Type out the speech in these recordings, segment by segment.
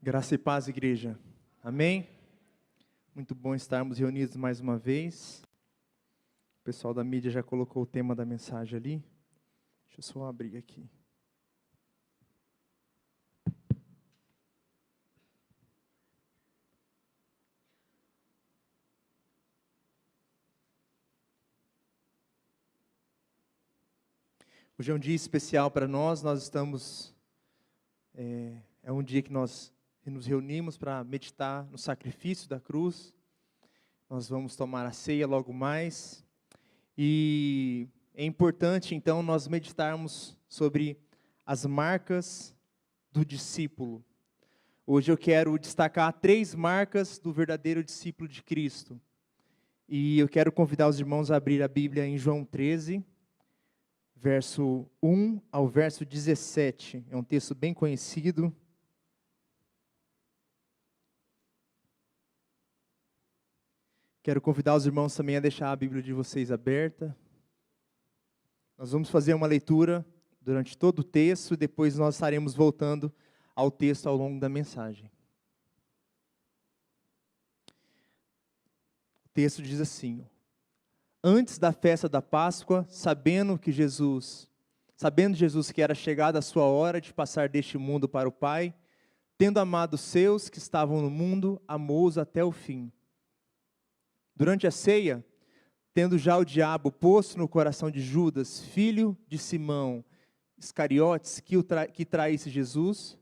Graça e paz, igreja. Amém? Muito bom estarmos reunidos mais uma vez. O pessoal da mídia já colocou o tema da mensagem ali. Deixa eu só abrir aqui. Hoje é um dia especial para nós. É um dia que nós nos reunimos para meditar no sacrifício da cruz. Nós vamos tomar a ceia logo mais. E é importante, então, nós meditarmos sobre as marcas do discípulo. Hoje eu quero destacar 3 marcas do verdadeiro discípulo de Cristo. E eu quero convidar os irmãos a abrir a Bíblia em João 13, verso 1 ao verso 17. É um texto bem conhecido. Quero convidar os irmãos também a deixar a Bíblia de vocês aberta. Nós vamos fazer uma leitura durante todo o texto e depois nós estaremos voltando ao texto ao longo da mensagem. O texto diz assim: Antes da festa da Páscoa, sabendo Jesus que era chegada a sua hora de passar deste mundo para o Pai, tendo amado os seus que estavam no mundo, amou-os até o fim. Durante a ceia, tendo já o diabo posto no coração de Judas, filho de Simão Iscariotes, que traísse Jesus,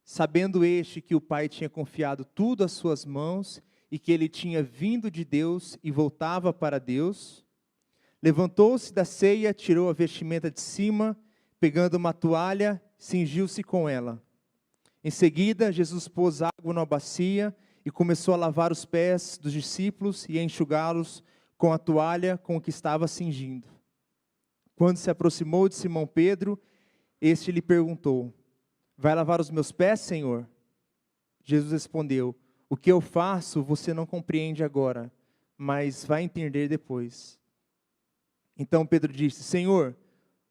sabendo este que o Pai tinha confiado tudo às suas mãos e que ele tinha vindo de Deus e voltava para Deus, levantou-se da ceia, tirou a vestimenta de cima, pegando uma toalha, cingiu-se com ela. Em seguida, Jesus pôs água numa bacia e começou a lavar os pés dos discípulos e a enxugá-los com a toalha com que estava cingindo. Quando se aproximou de Simão Pedro, este lhe perguntou: Vai lavar os meus pés, Senhor? Jesus respondeu: O que eu faço você não compreende agora, mas vai entender depois. Então Pedro disse: Senhor,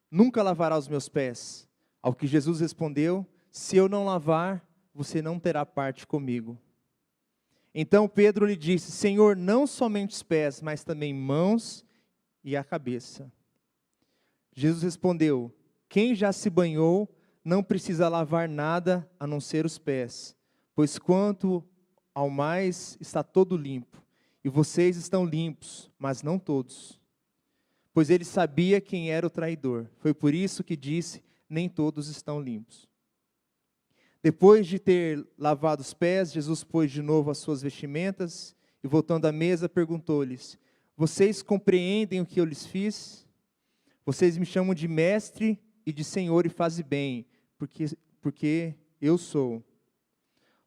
nunca lavará os meus pés. Ao que Jesus respondeu: Se eu não lavar, você não terá parte comigo. Então Pedro lhe disse: Senhor, não somente os pés, mas também mãos e a cabeça. Jesus respondeu: Quem já se banhou não precisa lavar nada a não ser os pés, pois quanto ao mais está todo limpo, e vocês estão limpos, mas não todos. Pois ele sabia quem era o traidor. Foi por isso que disse: Nem todos estão limpos. Depois de ter lavado os pés, Jesus pôs de novo as suas vestimentas e, voltando à mesa, perguntou-lhes: Vocês compreendem o que eu lhes fiz? Vocês me chamam de mestre e de senhor e fazem bem, porque eu sou.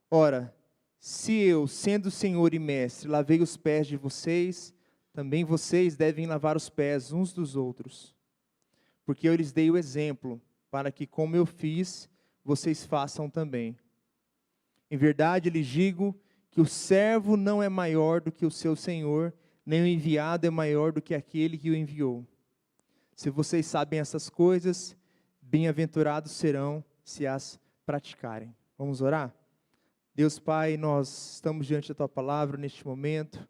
Ora, se eu, sendo senhor e mestre, lavei os pés de vocês, também vocês devem lavar os pés uns dos outros. Porque eu lhes dei o exemplo, para que, como eu fiz, vocês façam também. Em verdade lhes digo que o servo não é maior do que o seu senhor, nem o enviado é maior do que aquele que o enviou. Se vocês sabem essas coisas, bem-aventurados serão se as praticarem. Vamos orar? Deus Pai, nós estamos diante da Tua palavra neste momento,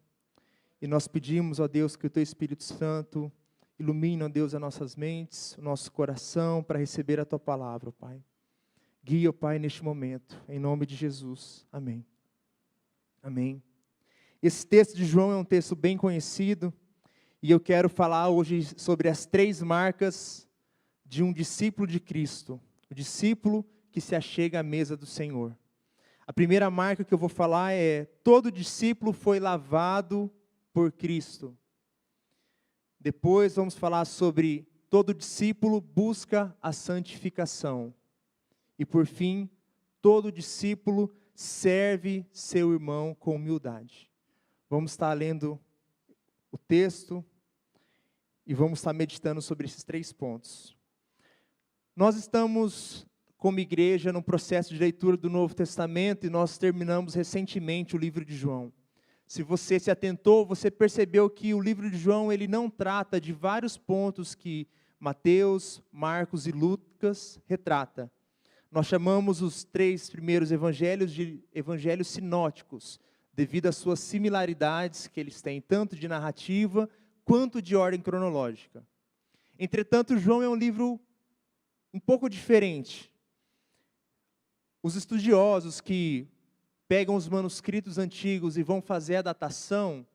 e nós pedimos, ó Deus, que o Teu Espírito Santo ilumine, ó Deus, as nossas mentes, o nosso coração, para receber a Tua palavra, ó Pai. Guia, ó Pai, neste momento, em nome de Jesus. Amém. Amém. Esse texto de João é um texto bem conhecido, e eu quero falar hoje sobre as 3 marcas de um discípulo de Cristo, o discípulo que se achega à mesa do Senhor. A primeira marca que eu vou falar é: todo discípulo foi lavado por Cristo. Depois vamos falar sobre todo discípulo busca a santificação. E por fim, todo discípulo serve seu irmão com humildade. Vamos estar lendo o texto e vamos estar meditando sobre esses 3 pontos. Nós estamos, como igreja, no processo de leitura do Novo Testamento e nós terminamos recentemente o livro de João. Se você se atentou, você percebeu que o livro de João ele não trata de vários pontos que Mateus, Marcos e Lucas retrata. Nós chamamos os 3 primeiros evangelhos de evangelhos sinóticos, devido às suas similaridades que eles têm, tanto de narrativa quanto de ordem cronológica. Entretanto, João é um livro um pouco diferente. Os estudiosos que pegam os manuscritos antigos e vão fazer a datação,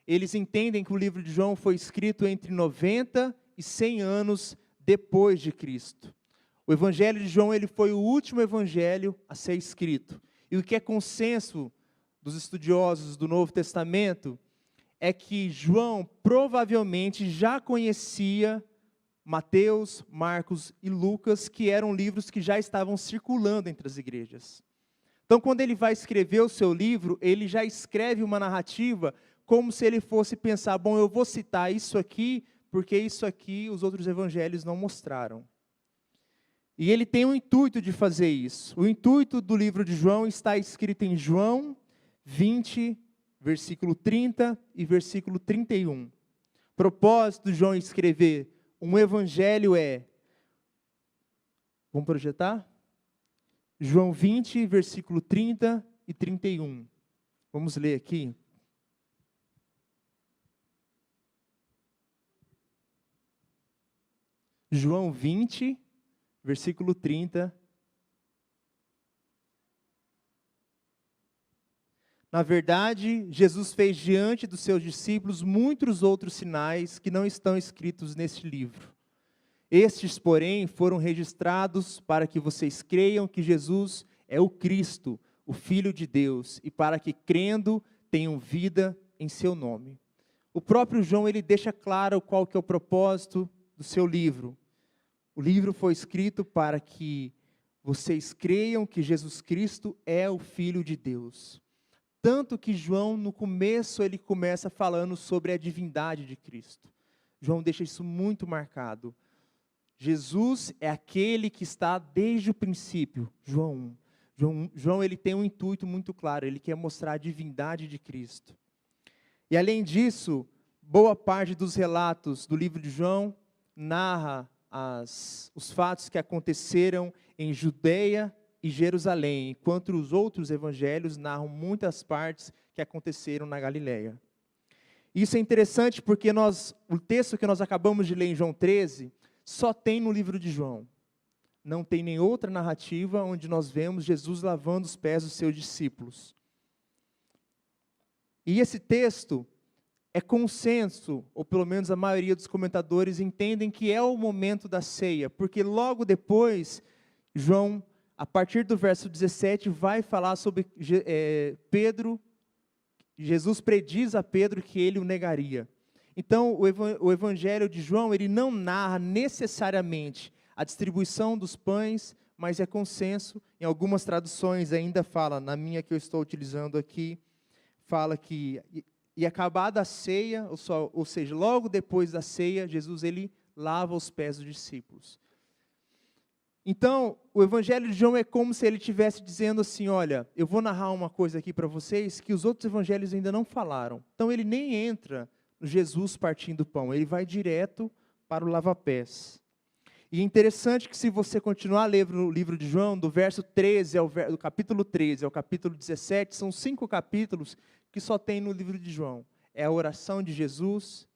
eles entendem que o livro de João foi escrito entre 90 e 100 anos depois de Cristo. O evangelho de João ele foi o último evangelho a ser escrito. E o que é consenso dos estudiosos do Novo Testamento é que João provavelmente já conhecia Mateus, Marcos e Lucas, que eram livros que já estavam circulando entre as igrejas. Então, quando ele vai escrever o seu livro, ele já escreve uma narrativa como se ele fosse pensar, bom, eu vou citar isso aqui, porque isso aqui os outros evangelhos não mostraram. E ele tem o intuito de fazer isso. O intuito do livro de João está escrito em João 20, versículo 30 e versículo 31. O propósito de João escrever um evangelho vamos projetar? João 20, versículo 30 e 31. Vamos ler aqui. João 20, versículo 30. Na verdade, Jesus fez diante dos seus discípulos muitos outros sinais que não estão escritos neste livro. Estes, porém, foram registrados para que vocês creiam que Jesus é o Cristo, o Filho de Deus, e para que, crendo, tenham vida em seu nome. O próprio João ele deixa claro qual que é o propósito do seu livro. O livro foi escrito para que vocês creiam que Jesus Cristo é o Filho de Deus. Tanto que João, no começo, ele começa falando sobre a divindade de Cristo. João deixa isso muito marcado. Jesus é aquele que está desde o princípio, João 1. João ele tem um intuito muito claro, ele quer mostrar a divindade de Cristo. E além disso, boa parte dos relatos do livro de João narra os fatos que aconteceram em Judeia e Jerusalém, enquanto os outros evangelhos narram muitas partes que aconteceram na Galileia. Isso é interessante porque o texto que nós acabamos de ler em João 13, só tem no livro de João. Não tem nem outra narrativa onde nós vemos Jesus lavando os pés dos seus discípulos. E esse texto é consenso, ou pelo menos a maioria dos comentadores entendem que é o momento da ceia, porque logo depois, João, a partir do verso 17, vai falar sobre Pedro. Jesus prediz a Pedro que ele o negaria. Então, o evangelho de João, ele não narra necessariamente a distribuição dos pães, mas é consenso. Em algumas traduções ainda fala, na minha que eu estou utilizando aqui, fala que, e acabada a ceia, ou seja, logo depois da ceia, Jesus ele lava os pés dos discípulos. Então, o evangelho de João é como se ele estivesse dizendo assim, olha, eu vou narrar uma coisa aqui para vocês que os outros evangelhos ainda não falaram. Então, ele nem entra no Jesus partindo o pão, ele vai direto para o lava-pés. E é interessante que se você continuar a ler o livro de João, do verso 13 do capítulo 13 ao capítulo 17, são 5 capítulos que só tem no livro de João. É a oração de Jesus,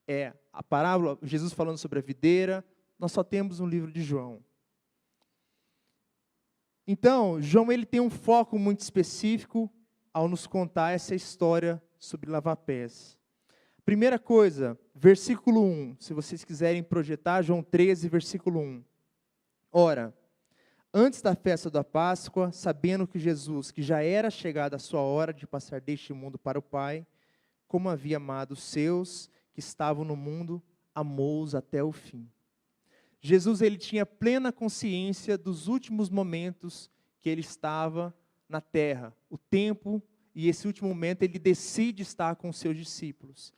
é a parábola, Jesus falando sobre a videira, nós só temos no livro de João. Então, João ele tem um foco muito específico ao nos contar essa história sobre lava-pés. Primeira coisa, versículo 1, se vocês quiserem projetar, João 13, versículo 1. Ora, antes da festa da Páscoa, sabendo que Jesus, que já era chegada a sua hora de passar deste mundo para o Pai, como havia amado os seus que estavam no mundo, amou-os até o fim. Jesus ele tinha plena consciência dos últimos momentos que ele estava na terra, o tempo, e esse último momento ele decide estar com os seus discípulos.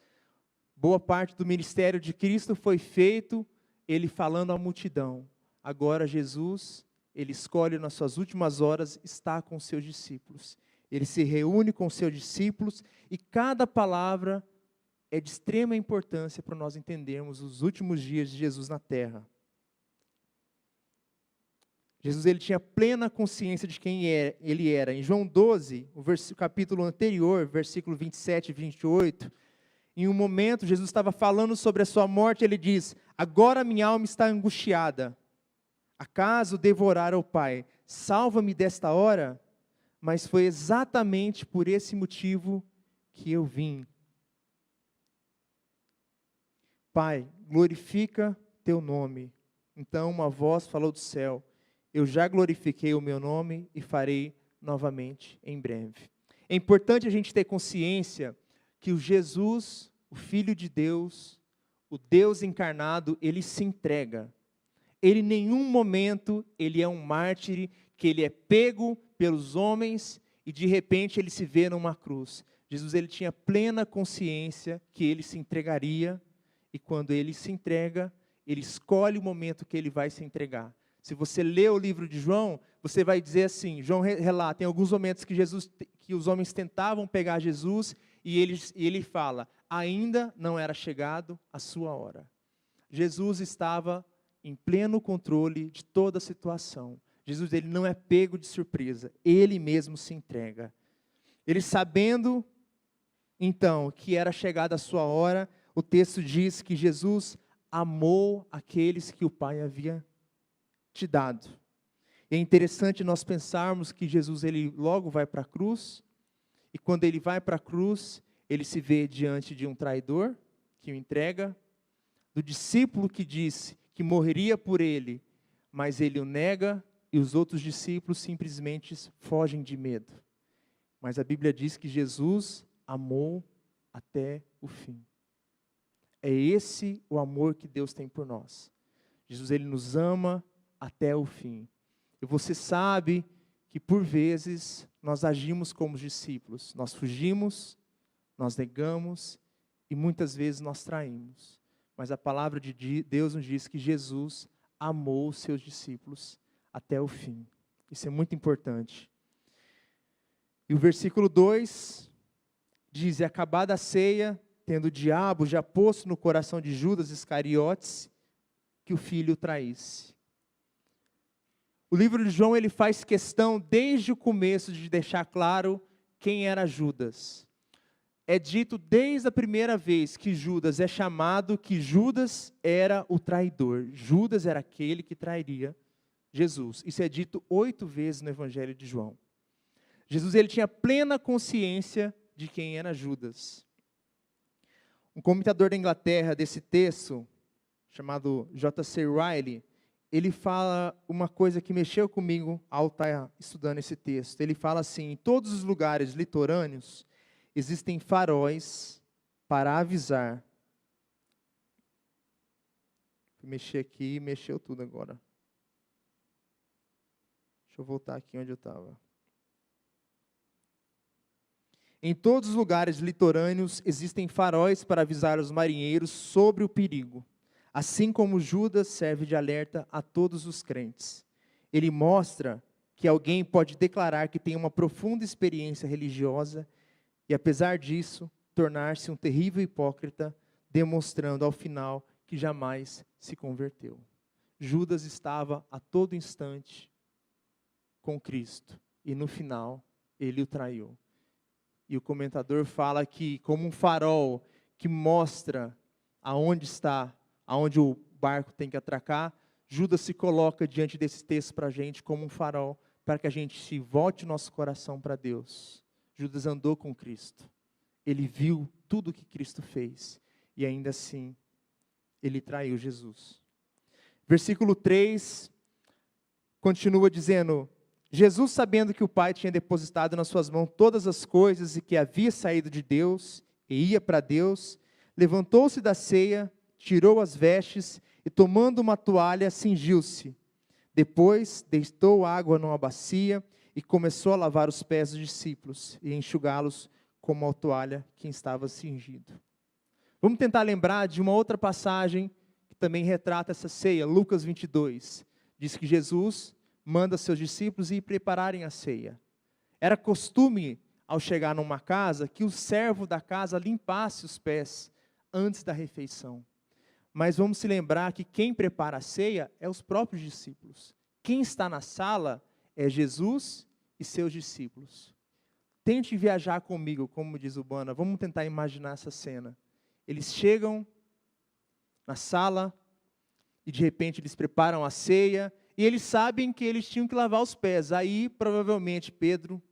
Boa parte do ministério de Cristo foi feito, ele falando à multidão. Agora Jesus, ele escolhe nas suas últimas horas estar com os seus discípulos. Ele se reúne com os seus discípulos e cada palavra é de extrema importância para nós entendermos os últimos dias de Jesus na terra. Jesus ele tinha plena consciência de quem ele era. Em João 12, o capítulo anterior, versículo 27 e 28, em um momento Jesus estava falando sobre a sua morte, ele diz: agora minha alma está angustiada. Acaso devorar ao Pai? Salva-me desta hora? Mas foi exatamente por esse motivo que eu vim. Pai, glorifica teu nome. Então uma voz falou do céu: eu já glorifiquei o meu nome e farei novamente em breve. É importante a gente ter consciência que o Jesus, o Filho de Deus, o Deus encarnado, ele se entrega. Ele em nenhum momento, ele é um mártir, que ele é pego pelos homens e de repente ele se vê numa cruz. Jesus ele tinha plena consciência que ele se entregaria, e quando ele se entrega, ele escolhe o momento que ele vai se entregar. Se você lê o livro de João, você vai dizer assim, João relata em alguns momentos que os homens tentavam pegar Jesus, e ele fala, ainda não era chegado a sua hora. Jesus estava em pleno controle de toda a situação. Jesus ele não é pego de surpresa, ele mesmo se entrega. Ele sabendo, então, que era chegada a sua hora, o texto diz que Jesus amou aqueles que o Pai havia te dado. É interessante nós pensarmos que Jesus ele logo vai para a cruz, e quando ele vai para a cruz, ele se vê diante de um traidor, que o entrega, do discípulo que disse que morreria por ele, mas ele o nega, e os outros discípulos simplesmente fogem de medo. Mas a Bíblia diz que Jesus amou até o fim. É esse o amor que Deus tem por nós. Jesus ele nos ama até o fim. E você sabe que por vezes nós agimos como discípulos. Nós fugimos, nós negamos e muitas vezes nós traímos. Mas a palavra de Deus nos diz que Jesus amou os seus discípulos até o fim. Isso é muito importante. E o versículo 2 diz: e acabada a ceia, tendo o diabo já posto no coração de Judas Iscariotes, que o filho o traísse. O livro de João ele faz questão desde o começo de deixar claro quem era Judas. É dito desde a primeira vez que Judas é chamado que Judas era o traidor. Judas era aquele que trairia Jesus. Isso é dito 8 vezes no Evangelho de João. Jesus ele tinha plena consciência de quem era Judas. Um comentador da Inglaterra desse texto, chamado J.C. Riley, ele fala uma coisa que mexeu comigo ao estar estudando esse texto. Ele fala assim: em todos os lugares litorâneos existem faróis para avisar. Vou mexer aqui, mexeu tudo agora. Deixa eu voltar aqui onde eu estava. Em todos os lugares litorâneos existem faróis para avisar os marinheiros sobre o perigo. Assim como Judas serve de alerta a todos os crentes. Ele mostra que alguém pode declarar que tem uma profunda experiência religiosa e, apesar disso, tornar-se um terrível hipócrita, demonstrando ao final que jamais se converteu. Judas estava a todo instante com Cristo e no final ele o traiu. E o comentador fala que, como um farol que mostra aonde está, aonde o barco tem que atracar, Judas se coloca diante desse texto para a gente como um farol, para que a gente se volte o nosso coração para Deus. Judas andou com Cristo. Ele viu tudo o que Cristo fez. E ainda assim, ele traiu Jesus. Versículo 3, continua dizendo: Jesus, sabendo que o Pai tinha depositado nas suas mãos todas as coisas e que havia saído de Deus e ia para Deus, levantou-se da ceia, tirou as vestes e, tomando uma toalha, cingiu-se. Depois, deitou água numa bacia e começou a lavar os pés dos discípulos e enxugá-los com uma toalha que estava cingido. Vamos tentar lembrar de uma outra passagem que também retrata essa ceia. Lucas 22. Diz que Jesus manda seus discípulos ir prepararem a ceia. Era costume, ao chegar numa casa, que o servo da casa limpasse os pés antes da refeição. Mas vamos se lembrar que quem prepara a ceia é os próprios discípulos. Quem está na sala é Jesus e seus discípulos. Tente viajar comigo, como diz o Bana. Vamos tentar imaginar essa cena. Eles chegam na sala e de repente eles preparam a ceia e eles sabem que eles tinham que lavar os pés. Aí, provavelmente, Pedro,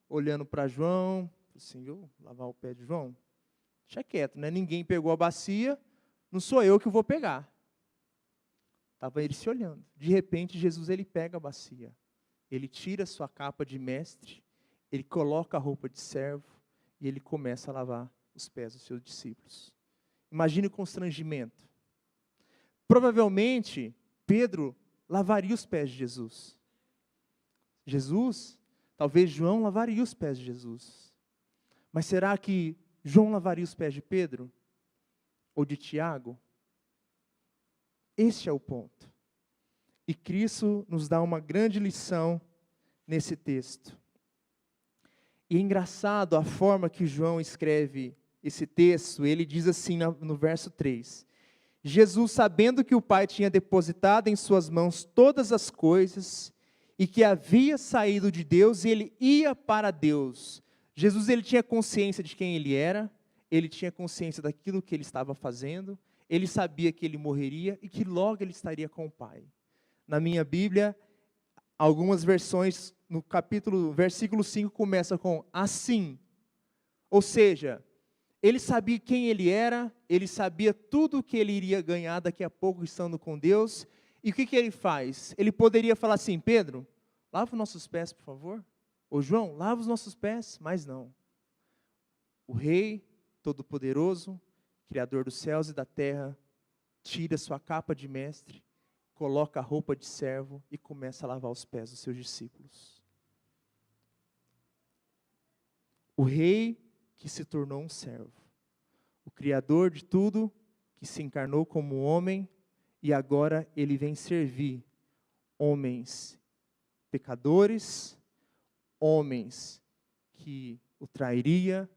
olhando para João, assim, eu lavar o pé de João? Deixa quieto, né? Ninguém pegou a bacia, não sou eu que vou pegar. Estava ele se olhando. De repente, Jesus ele pega a bacia. Ele tira sua capa de mestre, ele coloca a roupa de servo e ele começa a lavar os pés dos seus discípulos. Imagine o constrangimento. Provavelmente, Pedro lavaria os pés de Jesus. Talvez João lavaria os pés de Jesus. Mas será que João lavaria os pés de Pedro? Ou de Tiago? Este é o ponto. E Cristo nos dá uma grande lição nesse texto. E é engraçado a forma que João escreve esse texto. Ele diz assim no verso 3. Jesus, sabendo que o Pai tinha depositado em suas mãos todas as coisas, e que havia saído de Deus, ele ia para Deus. Jesus ele tinha consciência de quem ele era, ele tinha consciência daquilo que ele estava fazendo, ele sabia que ele morreria e que logo ele estaria com o Pai. Na minha Bíblia, algumas versões, versículo 5 começa com assim. Ou seja, ele sabia quem ele era, ele sabia tudo o que ele iria ganhar daqui a pouco estando com Deus. E o que ele faz? Ele poderia falar assim, Pedro, lava os nossos pés, por favor. Ou João, lava os nossos pés. Mas não. O Rei Todo-Poderoso, Criador dos céus e da terra, tira sua capa de mestre, coloca a roupa de servo e começa a lavar os pés dos seus discípulos. O Rei que se tornou um servo. O Criador de tudo, que se encarnou como homem, e agora ele vem servir homens pecadores, homens que o trairia,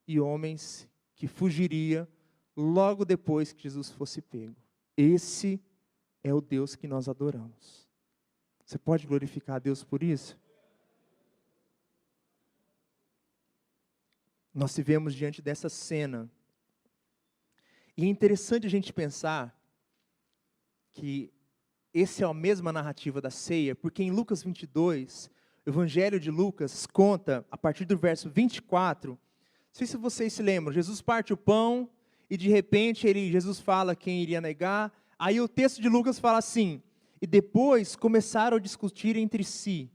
e homens que fugiria logo depois que Jesus fosse pego. Esse é o Deus que nós adoramos. Você pode glorificar a Deus por isso? Nós vivemos diante dessa cena. E é interessante a gente pensar que essa é a mesma narrativa da ceia, porque em Lucas 22, o Evangelho de Lucas conta, a partir do verso 24, não sei se vocês se lembram, Jesus parte o pão e de repente Jesus fala quem iria negar. Aí o texto de Lucas fala assim, e depois começaram a discutir entre si.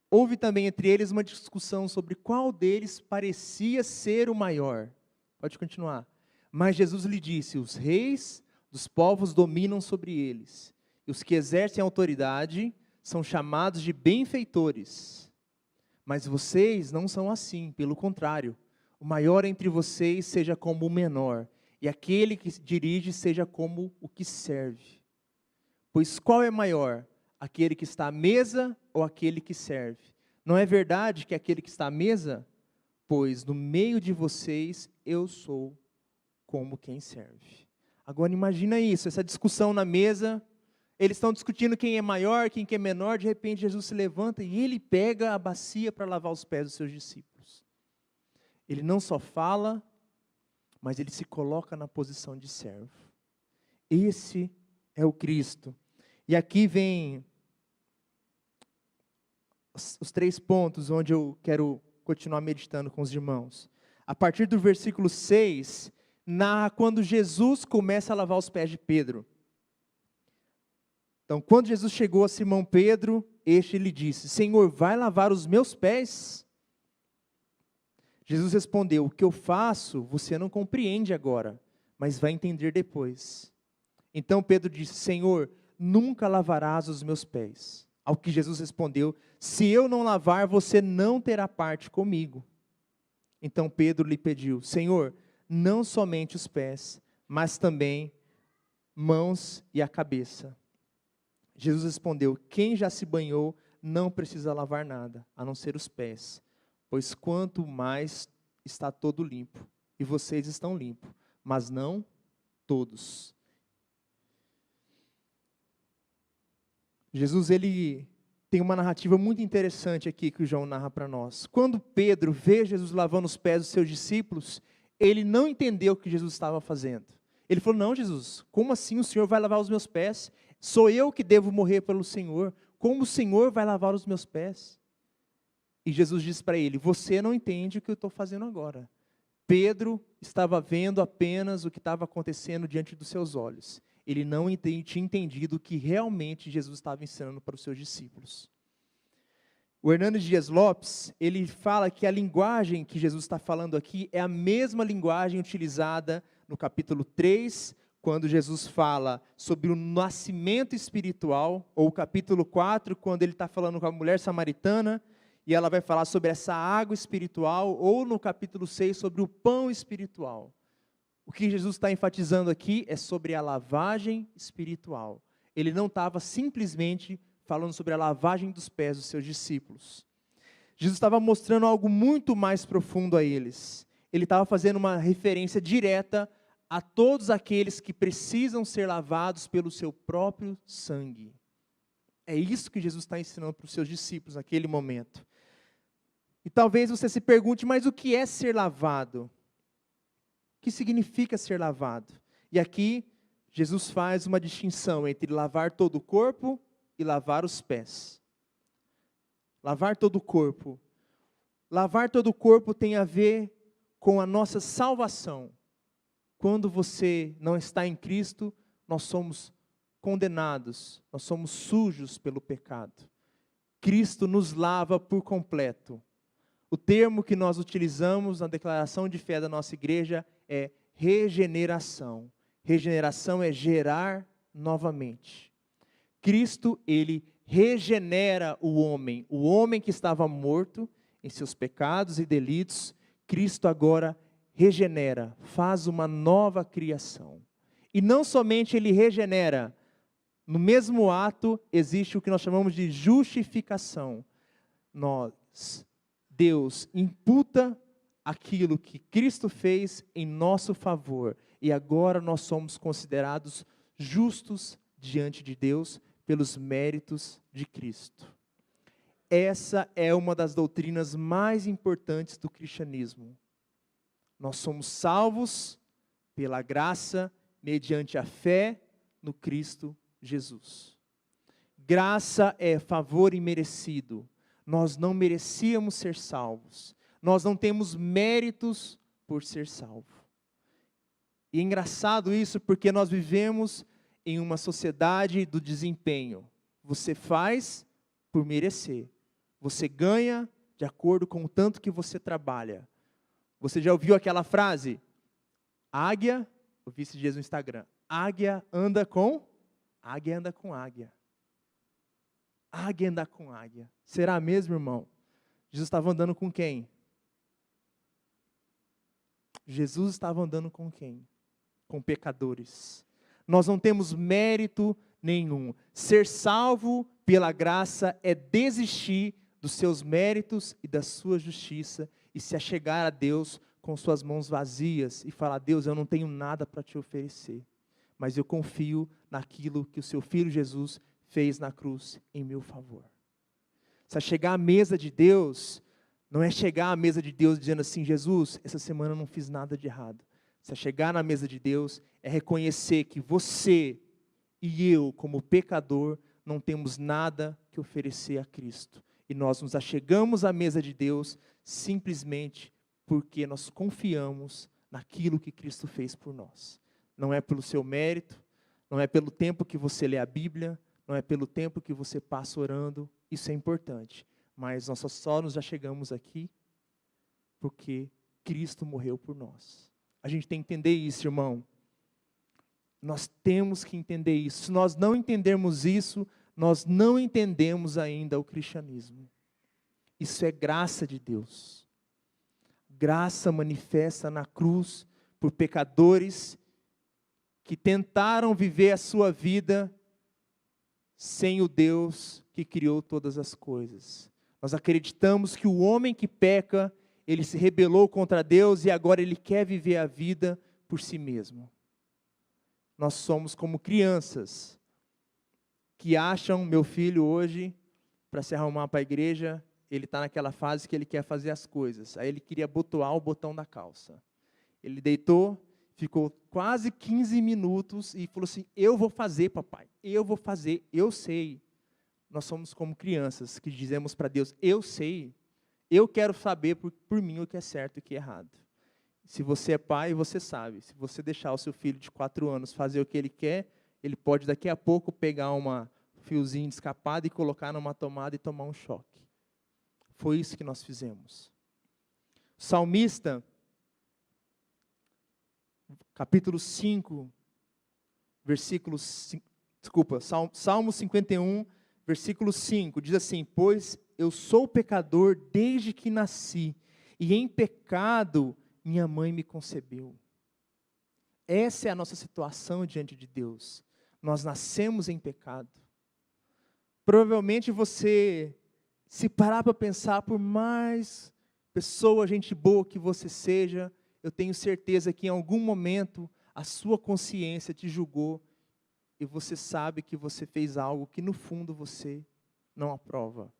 Houve também entre eles uma discussão sobre qual deles parecia ser o maior. Pode continuar. Mas Jesus lhe disse, os reis dos povos dominam sobre eles, e os que exercem autoridade são chamados de benfeitores. Mas vocês não são assim, pelo contrário. O maior entre vocês seja como o menor, e aquele que dirige seja como o que serve. Pois qual é maior? Aquele que está à mesa ou aquele que serve? Não é verdade que aquele que está à mesa? Pois no meio de vocês eu sou como quem serve. Agora imagina isso, essa discussão na mesa, eles estão discutindo quem é maior, quem é menor, de repente Jesus se levanta e ele pega a bacia para lavar os pés dos seus discípulos. Ele não só fala, mas ele se coloca na posição de servo. Esse é o Cristo. E aqui vem os 3 pontos onde eu quero continuar meditando com os irmãos. A partir do versículo 6, narra quando Jesus começa a lavar os pés de Pedro. Então, quando Jesus chegou a Simão Pedro, este lhe disse, Senhor, vai lavar os meus pés? Jesus respondeu, o que eu faço você não compreende agora, mas vai entender depois. Então Pedro disse, Senhor, nunca lavarás os meus pés. Ao que Jesus respondeu, se eu não lavar, você não terá parte comigo. Então Pedro lhe pediu, Senhor, não somente os pés, mas também mãos e a cabeça. Jesus respondeu, quem já se banhou não precisa lavar nada, a não ser os pés, pois quanto mais está todo limpo, e vocês estão limpos, mas não todos. Jesus, ele tem uma narrativa muito interessante aqui que o João narra para nós. Quando Pedro vê Jesus lavando os pés dos seus discípulos, ele não entendeu o que Jesus estava fazendo. Ele falou: não, Jesus, como assim o Senhor vai lavar os meus pés? Sou eu que devo morrer pelo Senhor. Como o Senhor vai lavar os meus pés? E Jesus disse para ele: você não entende o que eu estou fazendo agora. Pedro estava vendo apenas o que estava acontecendo diante dos seus olhos. Ele não tinha entendido o que realmente Jesus estava ensinando para os seus discípulos. O Hernandes Dias Lopes, ele fala que a linguagem que Jesus está falando aqui é a mesma linguagem utilizada no capítulo 3, quando Jesus fala sobre o nascimento espiritual, ou o capítulo 4, quando ele está falando com a mulher samaritana, e ela vai falar sobre essa água espiritual, ou no capítulo 6, sobre o pão espiritual. O que Jesus está enfatizando aqui é sobre a lavagem espiritual. Ele não estava simplesmente falando sobre a lavagem dos pés dos seus discípulos. Jesus estava mostrando algo muito mais profundo a eles. Ele estava fazendo uma referência direta a todos aqueles que precisam ser lavados pelo seu próprio sangue. É isso que Jesus está ensinando para os seus discípulos naquele momento. E talvez você se pergunte: mas o que é ser lavado? O que significa ser lavado? E aqui, Jesus faz uma distinção entre lavar todo o corpo e lavar os pés. Lavar todo o corpo. Lavar todo o corpo tem a ver com a nossa salvação. Quando você não está em Cristo, nós somos condenados, nós somos sujos pelo pecado. Cristo nos lava por completo. O termo que nós utilizamos na declaração de fé da nossa igreja é regeneração. Regeneração é gerar novamente. Cristo, ele regenera o homem que estava morto em seus pecados e delitos. Cristo agora regenera, faz uma nova criação. E não somente ele regenera, no mesmo ato existe o que nós chamamos de justificação. Deus imputa aquilo que Cristo fez em nosso favor, e agora nós somos considerados justos diante de Deus pelos méritos de Cristo. Essa é uma das doutrinas mais importantes do cristianismo. Nós somos salvos pela graça, mediante a fé no Cristo Jesus. Graça é favor imerecido. Nós não merecíamos ser salvos. Nós não temos méritos por ser salvo. E é engraçado isso porque nós vivemos em uma sociedade do desempenho. Você faz por merecer. Você ganha de acordo com o tanto que você trabalha. Você já ouviu aquela frase? Águia, eu vi esses dias no Instagram. Águia anda com águia. Águia anda com águia. Será mesmo, irmão? Jesus estava andando com quem? Jesus estava andando com quem? Com pecadores. Nós não temos mérito nenhum. Ser salvo pela graça é desistir dos seus méritos e da sua justiça e se achegar a Deus com suas mãos vazias e falar: Deus, eu não tenho nada para te oferecer, mas eu confio naquilo que o seu Filho Jesus fez na cruz em meu favor. Se chegar à mesa de Deus, não é chegar à mesa de Deus dizendo assim: Jesus, essa semana eu não fiz nada de errado. Se chegar na mesa de Deus, é reconhecer que você e eu, como pecador, não temos nada que oferecer a Cristo. E nós nos achegamos à mesa de Deus simplesmente porque nós confiamos naquilo que Cristo fez por nós. Não é pelo seu mérito, não é pelo tempo que você lê a Bíblia, não é pelo tempo que você passa orando, isso é importante. Mas nós só nos achegamos aqui porque Cristo morreu por nós. A gente tem que entender isso, irmão. Nós temos que entender isso. Se nós não entendermos isso, nós não entendemos ainda o cristianismo. Isso é graça de Deus. Graça manifesta na cruz por pecadores que tentaram viver a sua vida sem o Deus que criou todas as coisas. Nós acreditamos que o homem que peca, ele se rebelou contra Deus e agora ele quer viver a vida por si mesmo. Nós somos como crianças que acham meu filho hoje para se arrumar para a igreja. Ele está naquela fase que ele quer fazer as coisas. Aí ele queria abotoar o botão da calça. Ele deitou, ficou quase 15 minutos e falou assim: eu vou fazer, papai, eu vou fazer, eu sei. Nós somos como crianças que dizemos para Deus: eu sei, eu quero saber por mim o que é certo e o que é errado. Se você é pai, você sabe. Se você deixar o seu filho de 4 anos fazer o que ele quer, ele pode daqui a pouco pegar um fiozinho de escapado e colocar numa tomada e tomar um choque. Foi isso que nós fizemos. O salmista, capítulo 5, Salmo 51, versículo 5, diz assim: pois eu sou pecador desde que nasci, e em pecado minha mãe me concebeu. Essa é a nossa situação diante de Deus. Nós nascemos em pecado. Provavelmente você, se parar para pensar, por mais pessoa, gente boa que você seja, eu tenho certeza que em algum momento a sua consciência te julgou e você sabe que você fez algo que no fundo você não aprova.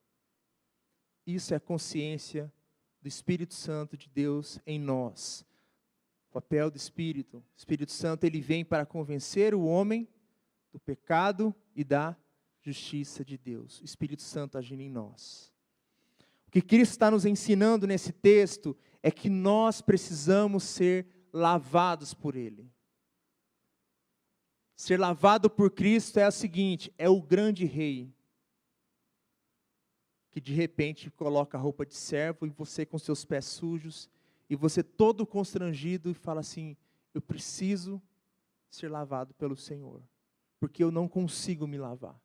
Isso é a consciência do Espírito Santo de Deus em nós. O papel do Espírito Santo, ele vem para convencer o homem do pecado e da justiça de Deus. O Espírito Santo agindo em nós. O que Cristo está nos ensinando nesse texto é que nós precisamos ser lavados por Ele. Ser lavado por Cristo é o seguinte: é o grande rei, que de repente coloca a roupa de servo e você com seus pés sujos, e você todo constrangido e fala assim: eu preciso ser lavado pelo Senhor, porque eu não consigo me lavar.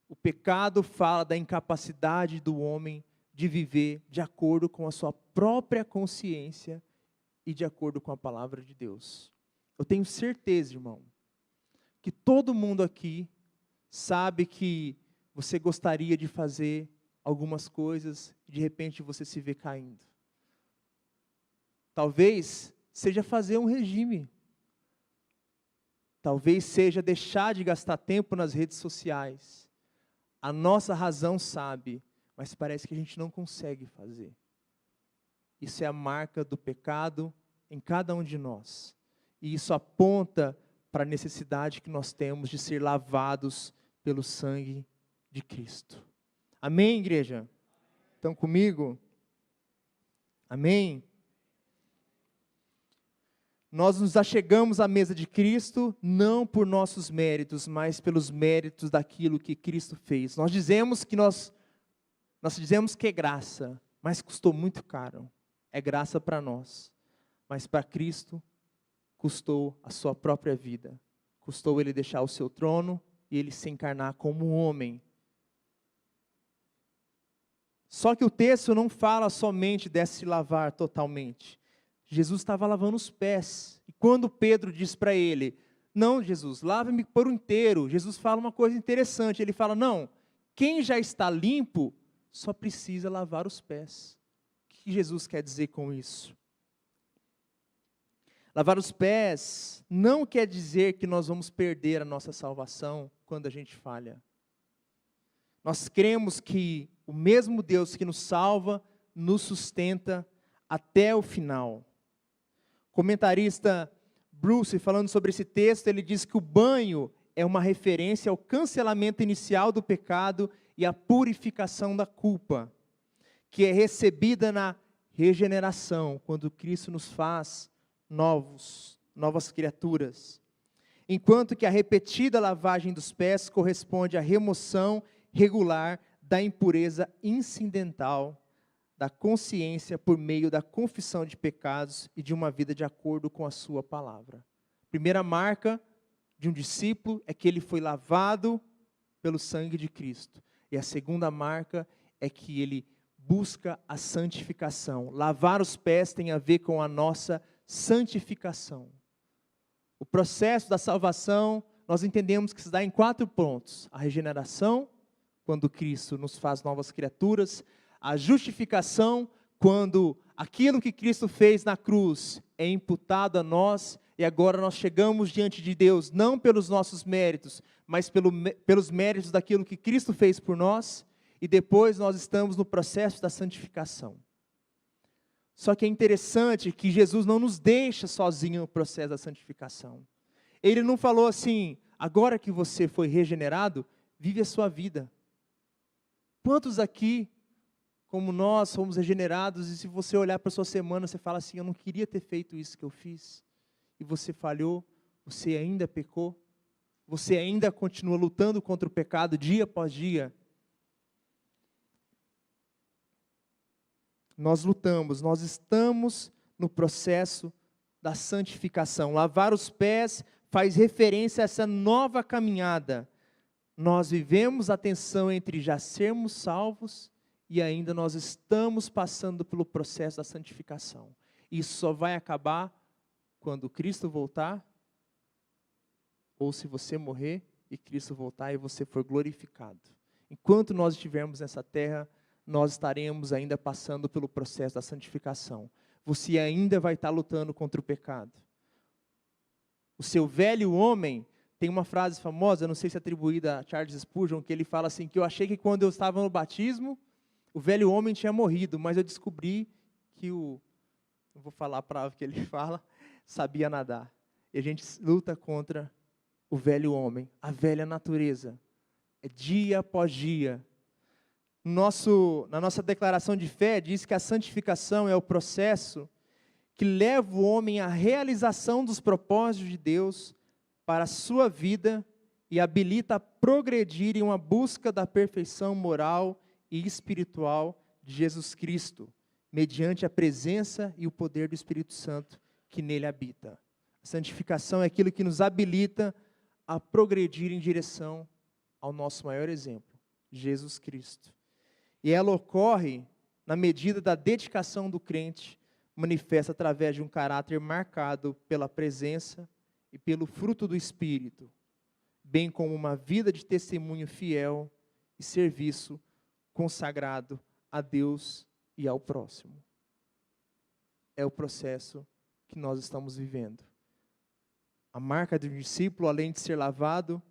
O pecado fala da incapacidade do homem de viver de acordo com a sua própria consciência e de acordo com a palavra de Deus. Eu tenho certeza, irmão, que todo mundo aqui sabe que você gostaria de fazer algumas coisas e de repente você se vê caindo. Talvez seja fazer um regime. Talvez seja deixar de gastar tempo nas redes sociais. A nossa razão sabe, mas parece que a gente não consegue fazer. Isso é a marca do pecado em cada um de nós. E isso aponta para a necessidade que nós temos de ser lavados pelo sangue de Cristo. Amém, igreja? Estão comigo? Amém? Nós nos achegamos à mesa de Cristo, não por nossos méritos, mas pelos méritos daquilo que Cristo fez. Nós dizemos que é graça, mas custou muito caro. É graça para nós, mas para Cristo custou a sua própria vida. Custou Ele deixar o seu trono e Ele se encarnar como um homem. Só que o texto não fala somente de se lavar totalmente. Jesus estava lavando os pés. E quando Pedro diz para ele: não, Jesus, lava-me por inteiro. Jesus fala uma coisa interessante. Ele fala: não, quem já está limpo só precisa lavar os pés. O que Jesus quer dizer com isso? Lavar os pés não quer dizer que nós vamos perder a nossa salvação quando a gente falha. Nós cremos que o mesmo Deus que nos salva, nos sustenta até o final. O comentarista Bruce, falando sobre esse texto, ele diz que o banho é uma referência ao cancelamento inicial do pecado e à purificação da culpa, que é recebida na regeneração, quando Cristo nos faz novas criaturas. Enquanto que a repetida lavagem dos pés corresponde à remoção regular da impureza incidental da consciência por meio da confissão de pecados e de uma vida de acordo com a sua palavra. Primeira marca de um discípulo é que ele foi lavado pelo sangue de Cristo. E a segunda marca é que ele busca a santificação. Lavar os pés tem a ver com a nossa santificação. O processo da salvação, nós entendemos que se dá em 4 pontos. A regeneração, quando Cristo nos faz novas criaturas. A justificação, quando aquilo que Cristo fez na cruz é imputado a nós. e agora nós chegamos diante de Deus, não pelos nossos méritos, mas pelos méritos daquilo que Cristo fez por nós, e depois nós estamos no processo da santificação. Só que é interessante que Jesus não nos deixa sozinhos no processo da santificação. Ele não falou assim, agora que você foi regenerado, vive a sua vida. Quantos aqui, como nós, fomos regenerados, e se você olhar para a sua semana, você fala assim, eu não queria ter feito isso que eu fiz, e você falhou, você ainda pecou, você ainda continua lutando contra o pecado dia após dia. Nós lutamos, nós estamos no processo da santificação. Lavar os pés faz referência a essa nova caminhada. Nós vivemos a tensão entre já sermos salvos e ainda nós estamos passando pelo processo da santificação. Isso só vai acabar quando Cristo voltar, ou se você morrer e Cristo voltar e você for glorificado. Enquanto nós estivermos nessa terra, nós estaremos ainda passando pelo processo da santificação. Você ainda vai estar lutando contra o pecado. O seu velho homem, tem uma frase famosa, não sei se é atribuída a Charles Spurgeon, que ele fala assim, que eu achei que quando eu estava no batismo, o velho homem tinha morrido, mas eu descobri que não vou falar a palavra que ele fala, sabia nadar. E a gente luta contra o velho homem, a velha natureza. É dia após dia. Na nossa declaração de fé, diz que a santificação é o processo que leva o homem à realização dos propósitos de Deus para a sua vida e habilita a progredir em uma busca da perfeição moral e espiritual de Jesus Cristo, mediante a presença e o poder do Espírito Santo que nele habita. A santificação é aquilo que nos habilita a progredir em direção ao nosso maior exemplo, Jesus Cristo. E ela ocorre na medida da dedicação do crente, manifesta através de um caráter marcado pela presença e pelo fruto do Espírito, bem como uma vida de testemunho fiel e serviço consagrado a Deus e ao próximo. É o processo que nós estamos vivendo. A marca do discípulo, além de ser lavado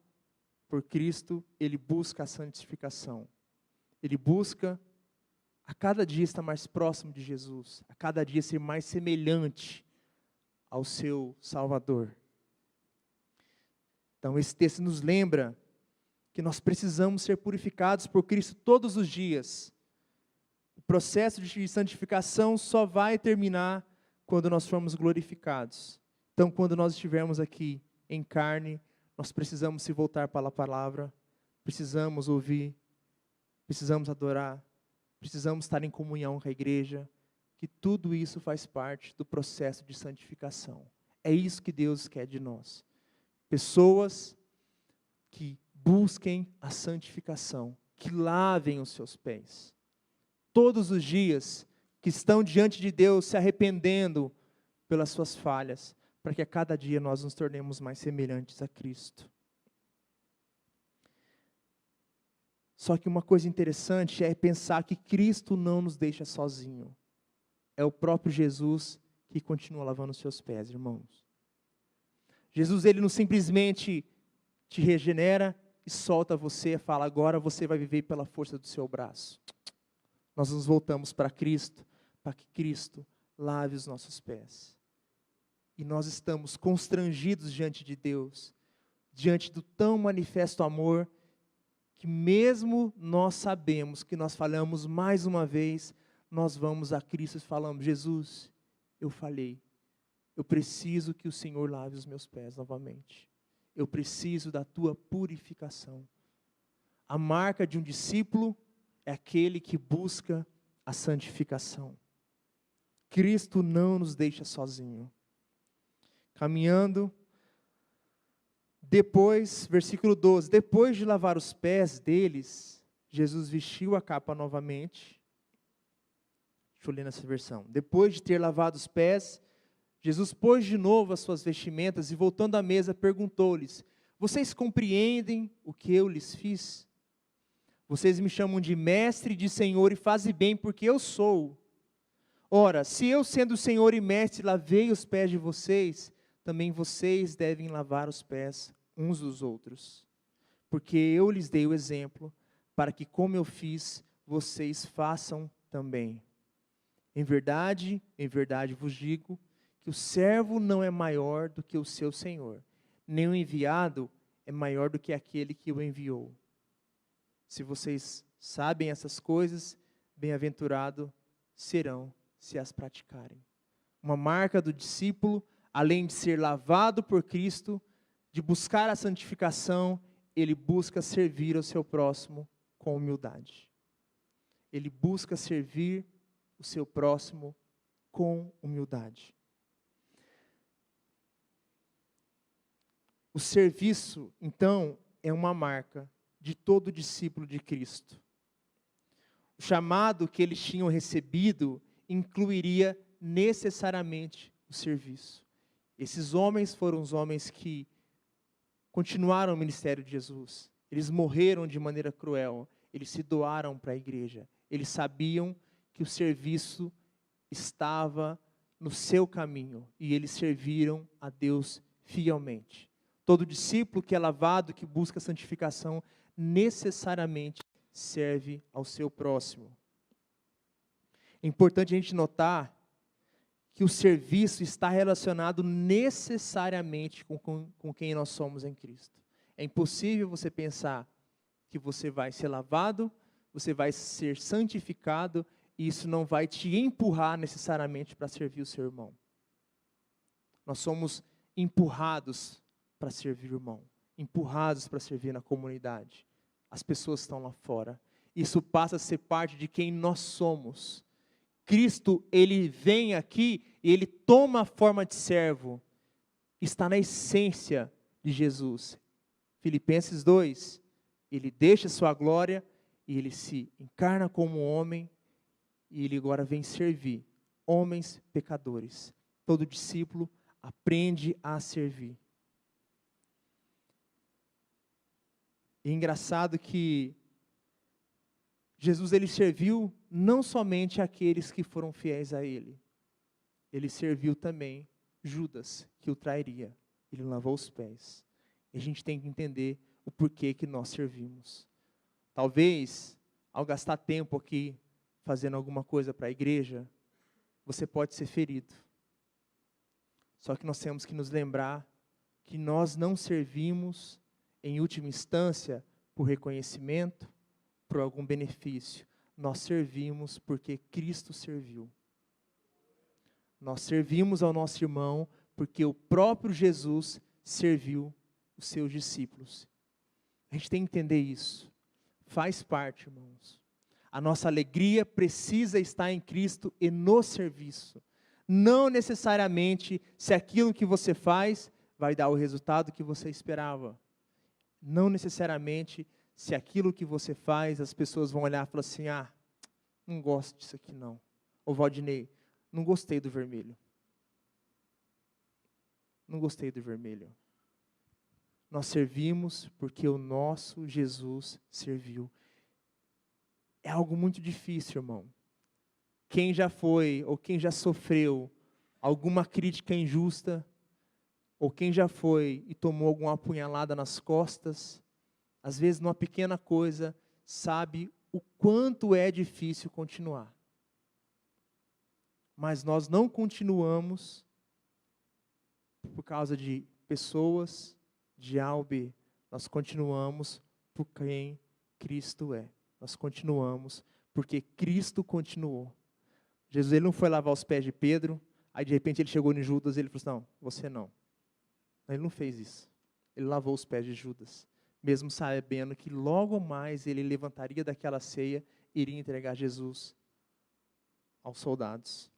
por Cristo, ele busca a santificação. Ele busca a cada dia estar mais próximo de Jesus, a cada dia ser mais semelhante ao seu Salvador. Então esse texto nos lembra que nós precisamos ser purificados por Cristo todos os dias. O processo de santificação só vai terminar quando nós formos glorificados. Então quando nós estivermos aqui em carne, nós precisamos se voltar para a palavra, precisamos ouvir, precisamos adorar, precisamos estar em comunhão com a igreja, que tudo isso faz parte do processo de santificação. É isso que Deus quer de nós. Pessoas que busquem a santificação, que lavem os seus pés. Todos os dias que estão diante de Deus se arrependendo pelas suas falhas, para que a cada dia nós nos tornemos mais semelhantes a Cristo. Só que uma coisa interessante é pensar que Cristo não nos deixa sozinho. É o próprio Jesus que continua lavando os seus pés, irmãos. Jesus, ele não simplesmente te regenera e solta você e fala, agora você vai viver pela força do seu braço. Nós nos voltamos para Cristo, para que Cristo lave os nossos pés. E nós estamos constrangidos diante de Deus, diante do tão manifesto amor, que mesmo nós sabemos que nós falhamos mais uma vez, nós vamos a Cristo e falamos, Jesus, eu falhei, eu preciso que o Senhor lave os meus pés novamente, eu preciso da tua purificação. A marca de um discípulo é aquele que busca a santificação. Cristo não nos deixa sozinho. Caminhando, depois, versículo 12, depois de lavar os pés deles, Jesus vestiu a capa novamente. Deixa eu ler nessa versão. Depois de ter lavado os pés, Jesus pôs de novo as suas vestimentas e voltando à mesa perguntou-lhes, vocês compreendem o que eu lhes fiz? Vocês me chamam de mestre e de senhor e fazem bem porque eu sou. Ora, se eu sendo senhor e mestre lavei os pés de vocês, também vocês devem lavar os pés uns dos outros. Porque eu lhes dei o exemplo, para que, como eu fiz, vocês façam também. Em verdade vos digo, que o servo não é maior do que o seu senhor, nem o enviado é maior do que aquele que o enviou. Se vocês sabem essas coisas, bem-aventurados serão se as praticarem. Uma marca do discípulo, além de ser lavado por Cristo, de buscar a santificação, ele busca servir ao seu próximo com humildade. Ele busca servir o seu próximo com humildade. O serviço, então, é uma marca de todo discípulo de Cristo. O chamado que eles tinham recebido incluiria necessariamente o serviço. Esses homens foram os homens que continuaram o ministério de Jesus. Eles morreram de maneira cruel. Eles se doaram para a igreja. Eles sabiam que o serviço estava no seu caminho. E eles serviram a Deus fielmente. Todo discípulo que é lavado, que busca santificação, necessariamente serve ao seu próximo. É importante a gente notar que o serviço está relacionado necessariamente com quem nós somos em Cristo. É impossível você pensar que você vai ser lavado, você vai ser santificado, e isso não vai te empurrar necessariamente para servir o seu irmão. Nós somos empurrados para servir o irmão, empurrados para servir na comunidade. As pessoas estão lá fora. Isso passa a ser parte de quem nós somos. Cristo, ele vem aqui e ele toma a forma de servo. Está na essência de Jesus. Filipenses 2, ele deixa sua glória e ele se encarna como homem e ele agora vem servir homens pecadores. Todo discípulo aprende a servir. E é engraçado que Jesus, ele serviu não somente aqueles que foram fiéis a ele. Ele serviu também Judas, que o trairia. Ele lavou os pés. E a gente tem que entender o porquê que nós servimos. Talvez, ao gastar tempo aqui, fazendo alguma coisa para a igreja, você pode ser ferido. Só que nós temos que nos lembrar que nós não servimos, em última instância, por reconhecimento, por algum benefício. Nós servimos porque Cristo serviu. Nós servimos ao nosso irmão porque o próprio Jesus serviu os seus discípulos. A gente tem que entender isso. Faz parte, irmãos. A nossa alegria precisa estar em Cristo e no serviço. Não necessariamente se aquilo que você faz vai dar o resultado que você esperava. Não necessariamente se aquilo que você faz, as pessoas vão olhar e falar assim, não gosto disso aqui não. Ô Valdinei, não gostei do vermelho. Não gostei do vermelho. Nós servimos porque o nosso Jesus serviu. É algo muito difícil, irmão. Quem já foi ou quem já sofreu alguma crítica injusta, ou quem já foi e tomou alguma apunhalada nas costas, às vezes numa pequena coisa, sabe o quanto é difícil continuar. Mas nós não continuamos por causa de pessoas, de A ou B. Nós continuamos por quem Cristo é. Nós continuamos porque Cristo continuou. Jesus, ele não foi lavar os pés de Pedro, aí de repente ele chegou em Judas e ele falou assim, não, você não. Ele não fez isso. Ele lavou os pés de Judas, mesmo sabendo que logo mais ele levantaria daquela ceia e iria entregar Jesus aos soldados.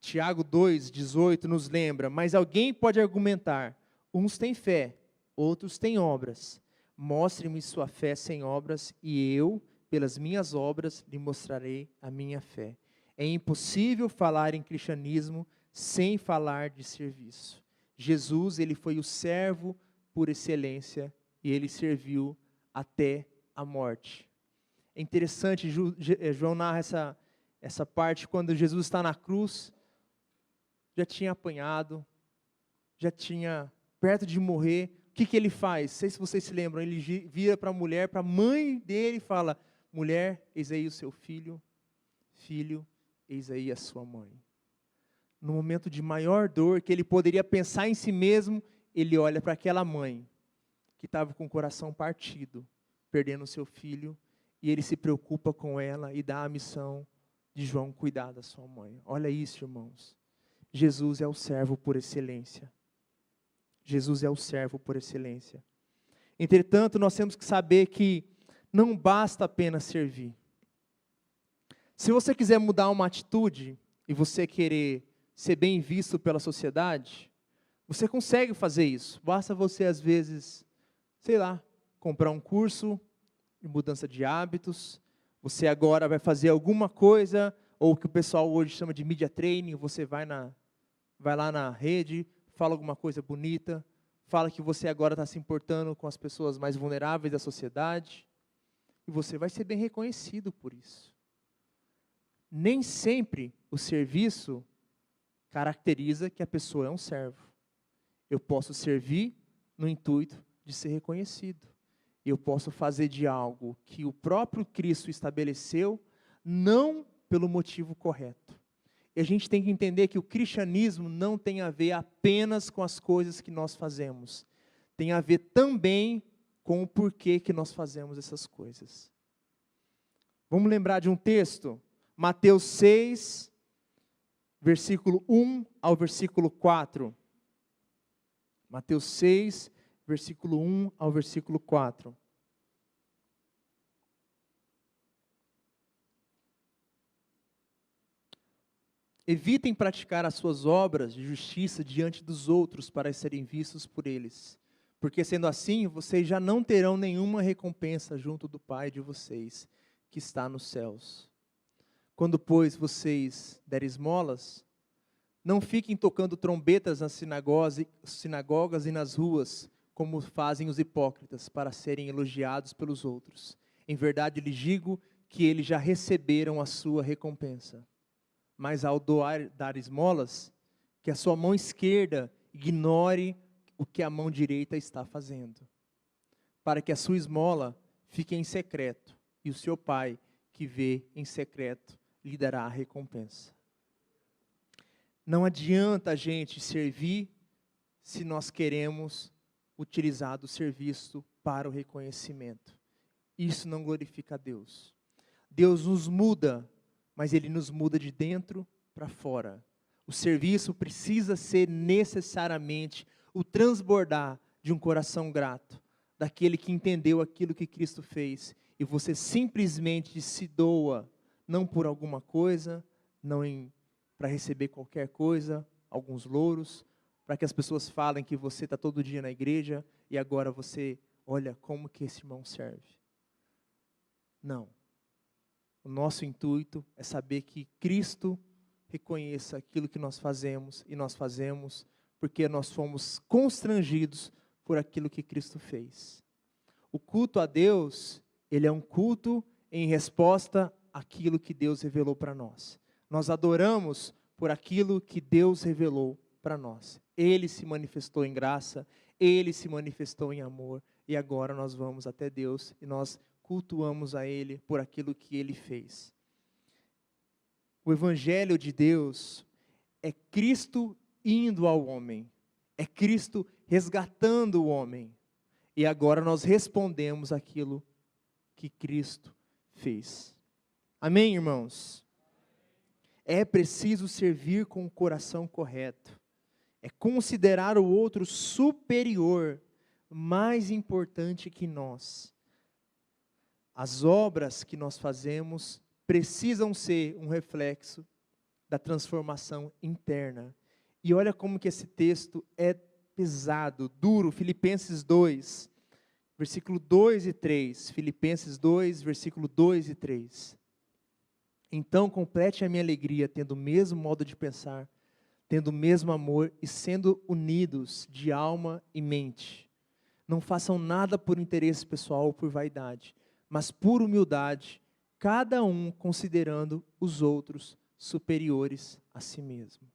Tiago 2:18 nos lembra, mas alguém pode argumentar, uns têm fé, outros têm obras. Mostre-me sua fé sem obras e eu, pelas minhas obras, lhe mostrarei a minha fé. É impossível falar em cristianismo sem falar de serviço. Jesus, ele foi o servo por excelência e ele serviu até a morte. É interessante, João narra essa parte quando Jesus está na cruz, já tinha apanhado, já tinha perto de morrer. O que ele faz? Não sei se vocês se lembram, ele vira para a mulher, para a mãe dele e fala: mulher, eis aí o seu filho, filho, eis aí a sua mãe. No momento de maior dor, que ele poderia pensar em si mesmo, ele olha para aquela mãe, que estava com o coração partido, perdendo o seu filho, e ele se preocupa com ela e dá a missão de João cuidar da sua mãe. Olha isso, irmãos. Jesus é o servo por excelência. Jesus é o servo por excelência. Entretanto, nós temos que saber que não basta apenas servir. Se você quiser mudar uma atitude e você querer ser bem visto pela sociedade, você consegue fazer isso. Basta você, às vezes, sei lá, comprar um curso de mudança de hábitos. Você agora vai fazer alguma coisa, ou o que o pessoal hoje chama de media training. Você vai lá na rede, fala alguma coisa bonita, fala que você agora está se importando com as pessoas mais vulneráveis da sociedade, e você vai ser bem reconhecido por isso. Nem sempre o serviço caracteriza que a pessoa é um servo. Eu posso servir no intuito de ser reconhecido. Eu posso fazer de algo que o próprio Cristo estabeleceu, não pelo motivo correto. E a gente tem que entender que o cristianismo não tem a ver apenas com as coisas que nós fazemos. Tem a ver também com o porquê que nós fazemos essas coisas. Vamos lembrar de um texto? Mateus 6, versículo 1 ao versículo 4. Mateus 6, versículo 1 ao versículo 4. Evitem praticar as suas obras de justiça diante dos outros para serem vistos por eles, porque sendo assim, vocês já não terão nenhuma recompensa junto do Pai de vocês, que está nos céus. Quando, pois, vocês derem esmolas, não fiquem tocando trombetas nas sinagogas e nas ruas, como fazem os hipócritas, para serem elogiados pelos outros. Em verdade lhes digo que eles já receberam a sua recompensa. Mas ao dar esmolas, que a sua mão esquerda ignore o que a mão direita está fazendo, para que a sua esmola fique em secreto, e o seu Pai, que vê em secreto, lhe dará a recompensa. Não adianta a gente servir se nós queremos utilizar do serviço para o reconhecimento. Isso não glorifica a Deus. Deus nos muda, mas Ele nos muda de dentro para fora. O serviço precisa ser necessariamente o transbordar de um coração grato, daquele que entendeu aquilo que Cristo fez, e você simplesmente se doa, não por alguma coisa, para receber qualquer coisa, alguns louros, para que as pessoas falem que você está todo dia na igreja, e agora você, olha como que esse irmão serve. Não. O nosso intuito é saber que Cristo reconheça aquilo que nós fazemos, e nós fazemos porque nós fomos constrangidos por aquilo que Cristo fez. O culto a Deus, ele é um culto em resposta àquilo que Deus revelou para nós. Nós adoramos por aquilo que Deus revelou para nós. Ele se manifestou em graça, Ele se manifestou em amor, e agora nós vamos até Deus e nós cultuamos a Ele por aquilo que Ele fez. O Evangelho de Deus é Cristo indo ao homem, é Cristo resgatando o homem, e agora nós respondemos aquilo que Cristo fez. Amém, irmãos? É preciso servir com o coração correto, é considerar o outro superior, mais importante que nós. As obras que nós fazemos precisam ser um reflexo da transformação interna. E olha como que esse texto é pesado, duro. Filipenses 2, versículo 2 e 3. Filipenses 2, versículo 2 e 3. Então complete a minha alegria, tendo o mesmo modo de pensar, tendo o mesmo amor e sendo unidos de alma e mente. Não façam nada por interesse pessoal ou por vaidade, mas por humildade, cada um considerando os outros superiores a si mesmo.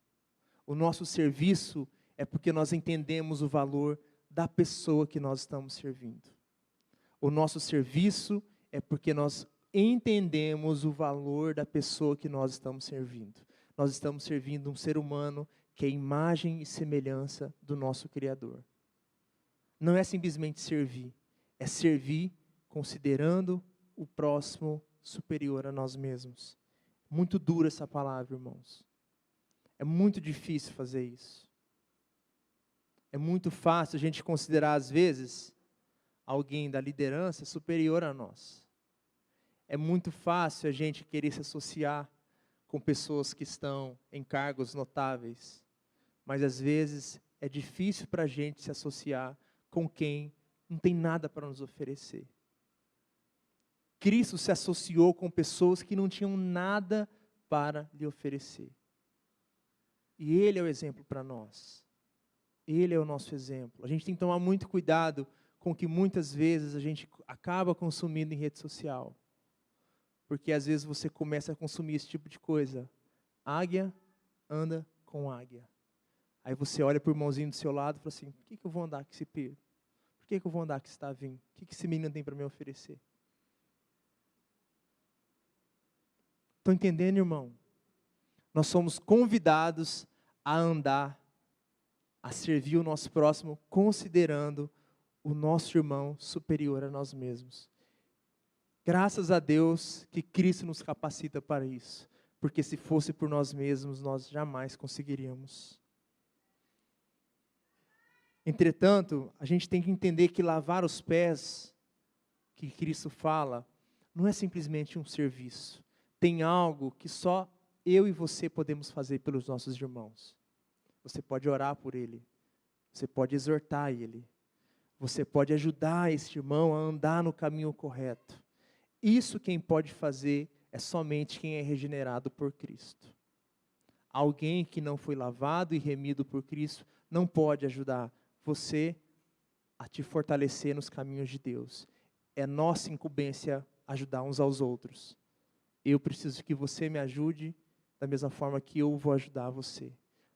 O nosso serviço é porque nós entendemos o valor da pessoa que nós estamos servindo. O nosso serviço é porque nós entendemos o valor da pessoa que nós estamos servindo. Nós estamos servindo um ser humano que é imagem e semelhança do nosso Criador. Não é simplesmente servir, é servir considerando o próximo superior a nós mesmos. Muito dura essa palavra, irmãos. É muito difícil fazer isso. É muito fácil a gente considerar, às vezes, alguém da liderança superior a nós. É muito fácil a gente querer se associar com pessoas que estão em cargos notáveis. Mas, às vezes, é difícil para a gente se associar com quem não tem nada para nos oferecer. Cristo se associou com pessoas que não tinham nada para lhe oferecer. E Ele é o exemplo para nós. Ele é o nosso exemplo. A gente tem que tomar muito cuidado com o que muitas vezes a gente acaba consumindo em rede social. Porque às vezes você começa a consumir esse tipo de coisa. Águia anda com águia. Aí você olha para o irmãozinho do seu lado e fala assim, por que eu vou andar com esse Pedro? Por que eu vou andar com esse Tavinho? O que esse menino tem para me oferecer? Estão entendendo, irmão? Nós somos convidados a andar, a servir o nosso próximo, considerando o nosso irmão superior a nós mesmos. Graças a Deus que Cristo nos capacita para isso, porque se fosse por nós mesmos, nós jamais conseguiríamos. Entretanto, a gente tem que entender que lavar os pés, que Cristo fala, não é simplesmente um serviço. Tem algo que só eu e você podemos fazer pelos nossos irmãos. Você pode orar por ele, você pode exortar ele, você pode ajudar esse irmão a andar no caminho correto. Isso quem pode fazer é somente quem é regenerado por Cristo. Alguém que não foi lavado e remido por Cristo não pode ajudar você a te fortalecer nos caminhos de Deus. É nossa incumbência ajudar uns aos outros. Eu preciso que você me ajude da mesma forma que eu vou ajudar você.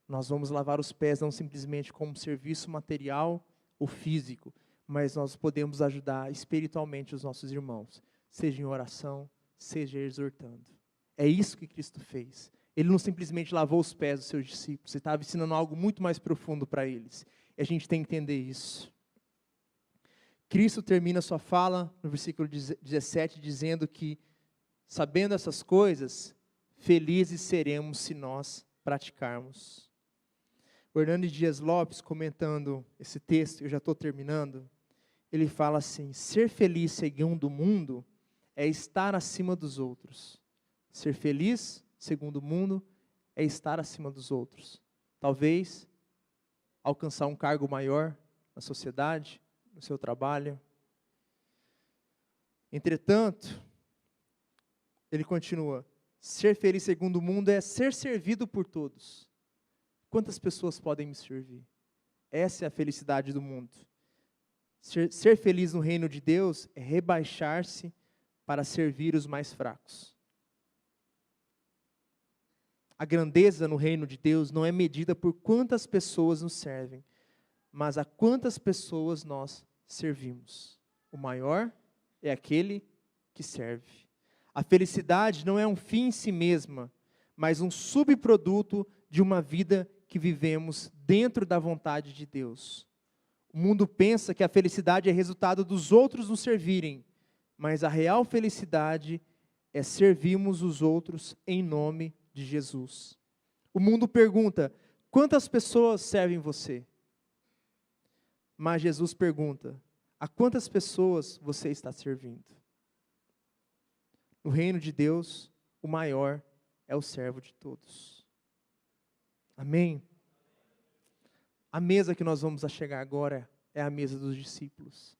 Nós vamos lavar os pés não simplesmente como um serviço material ou físico, mas nós podemos ajudar espiritualmente os nossos irmãos, seja em oração, seja exortando. É isso que Cristo fez. Ele não simplesmente lavou os pés dos seus discípulos, ele estava ensinando algo muito mais profundo para eles. E a gente tem que entender isso. Cristo termina sua fala no versículo 17 dizendo que, sabendo essas coisas, felizes seremos se nós praticarmos. O Hernani Dias Lopes, comentando esse texto, eu já estou terminando, ele fala assim, ser feliz segundo o mundo é estar acima dos outros. Ser feliz, segundo o mundo, é estar acima dos outros. Talvez alcançar um cargo maior na sociedade, no seu trabalho. Entretanto, ele continua, ser feliz segundo o mundo é ser servido por todos. Quantas pessoas podem me servir? Essa é a felicidade do mundo. Ser feliz no reino de Deus é rebaixar-se para servir os mais fracos. A grandeza no reino de Deus não é medida por quantas pessoas nos servem, mas a quantas pessoas nós servimos. O maior é aquele que serve. A felicidade não é um fim em si mesma, mas um subproduto de uma vida que vivemos dentro da vontade de Deus. O mundo pensa que a felicidade é resultado dos outros nos servirem, mas a real felicidade é servirmos os outros em nome de Jesus. O mundo pergunta, quantas pessoas servem você? Mas Jesus pergunta, a quantas pessoas você está servindo? No reino de Deus, o maior é o servo de todos. Amém? A mesa que nós vamos chegar agora é a mesa dos discípulos.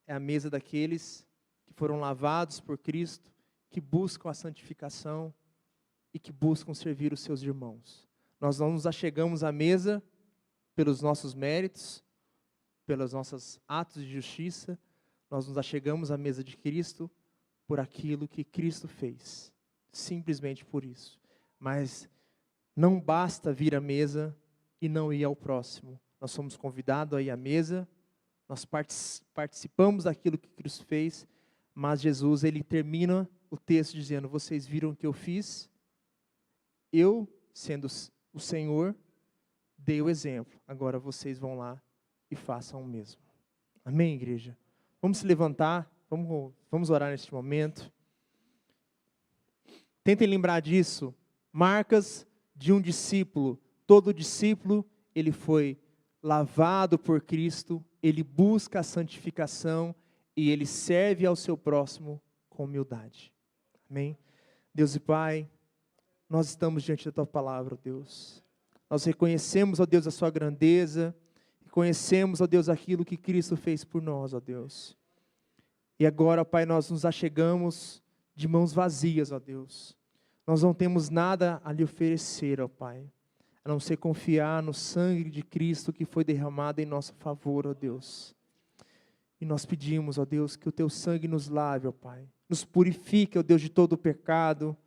É a mesa daqueles que foram lavados por Cristo, que buscam a santificação e que buscam servir os seus irmãos. Nós não nos achegamos à mesa pelos nossos méritos, pelos nossos atos de justiça, nós nos achegamos à mesa de Cristo por aquilo que Cristo fez, simplesmente por isso. Mas não basta vir à mesa e não ir ao próximo. Nós somos convidados a ir à mesa, nós participamos daquilo que Cristo fez, mas Jesus, ele termina o texto dizendo: vocês viram o que eu fiz? Eu, sendo o Senhor, dei o exemplo. Agora vocês vão lá e façam o mesmo. Amém, igreja? Vamos se levantar, vamos orar neste momento. Tentem lembrar disso. Marcas de um discípulo. Todo discípulo, ele foi lavado por Cristo, ele busca a santificação e ele serve ao seu próximo com humildade. Amém? Deus e Pai, nós estamos diante da Tua palavra, ó Deus. Nós reconhecemos, ó Deus, a Sua grandeza, reconhecemos, ó Deus, aquilo que Cristo fez por nós, ó Deus. E agora, Pai, nós nos achegamos de mãos vazias, ó Deus. Nós não temos nada a lhe oferecer, ó Pai, a não ser confiar no sangue de Cristo que foi derramado em nosso favor, ó Deus. E nós pedimos, ó Deus, que o Teu sangue nos lave, ó Pai. Nos purifique, ó Deus, de todo o pecado,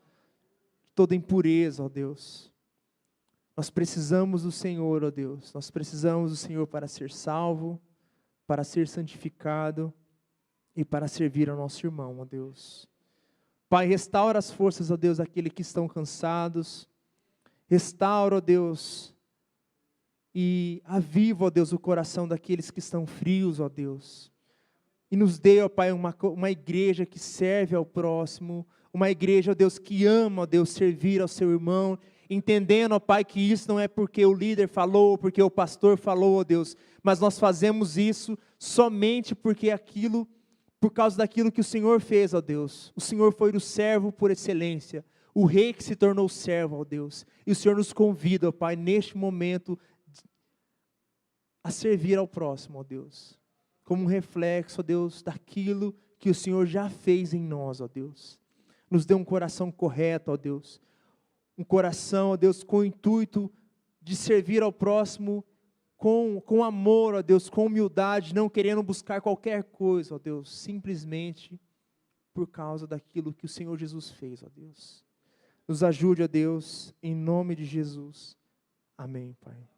de toda impureza, ó Deus. Nós precisamos do Senhor, ó Deus. Nós precisamos do Senhor para ser salvo, para ser santificado e para servir ao nosso irmão, ó Deus. Pai, restaura as forças, ó Deus, daqueles que estão cansados. Restaura, ó Deus, e aviva, ó Deus, o coração daqueles que estão frios, ó Deus. E nos dê, ó Pai, uma igreja que serve ao próximo, uma igreja, ó Deus, que ama, ó Deus, servir ao seu irmão, entendendo, ó Pai, que isso não é porque o líder falou, porque o pastor falou, ó Deus, mas nós fazemos isso somente porque por causa daquilo que o Senhor fez, ó Deus. O Senhor foi o servo por excelência, o rei que se tornou servo, ó Deus. E o Senhor nos convida, ó Pai, neste momento, a servir ao próximo, ó Deus. Como um reflexo, ó Deus, daquilo que o Senhor já fez em nós, ó Deus. Nos dê um coração correto, ó Deus. Um coração, ó Deus, com o intuito de servir ao próximo com amor, ó Deus, com humildade, não querendo buscar qualquer coisa, ó Deus, simplesmente por causa daquilo que o Senhor Jesus fez, ó Deus. Nos ajude, ó Deus, em nome de Jesus. Amém, Pai.